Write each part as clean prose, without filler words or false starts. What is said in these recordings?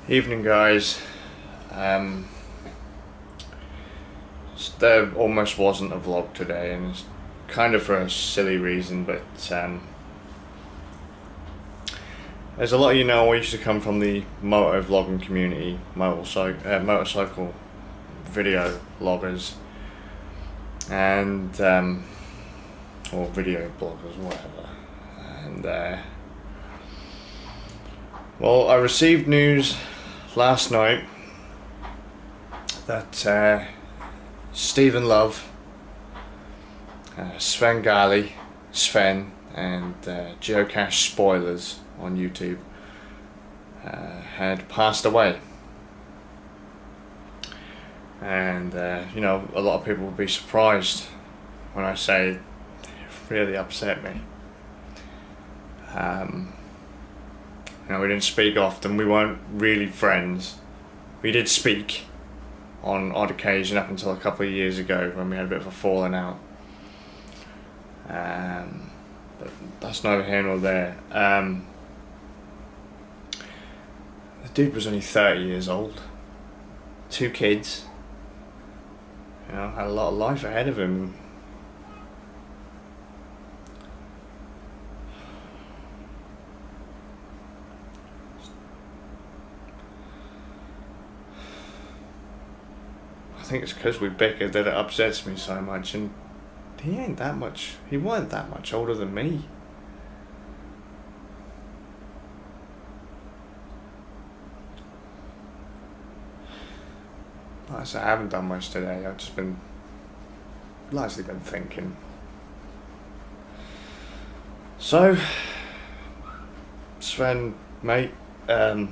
Evening, guys. There almost wasn't a vlog today, and it's kind of for a silly reason, but as a lot of you know, I used to come from the motor vlogging community, motorcycle video vloggers, and or video bloggers, whatever. And well, I received news last night that Stephen Love, Svengalie, Sven, and Geocache Spoilers on YouTube had passed away. And you know, a lot of people would be surprised when I say it really upset me. You know, we didn't speak often, we weren't really friends. We did speak on odd occasion up until a couple of years ago when we had a bit of a falling out. But that's neither here nor there. The dude was only 30 years old. 2 kids. You know, had a lot of life ahead of him. I think it's because we bickered that it upsets me so much, and he weren't that much older than me. Like I said, I haven't done much today. I've just largely been thinking. So, Sven, mate, I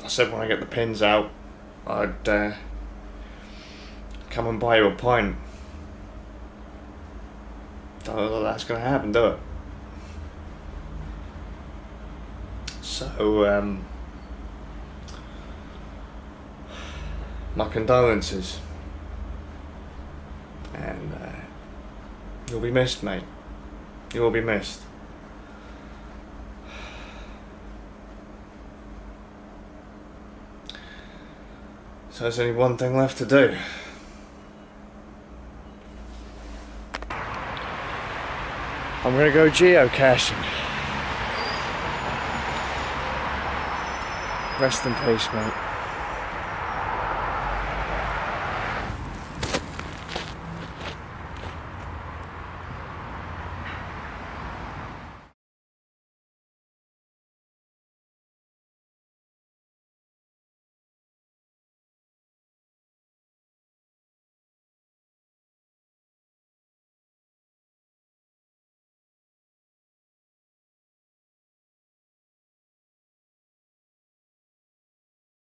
said when I get the pins out, I'd come and buy you a pint. Don't know that that's going to happen, do it? So, my condolences, and you'll be missed, mate. You will be missed. So there's only one thing left to do. I'm gonna go geocaching. Rest in peace, mate.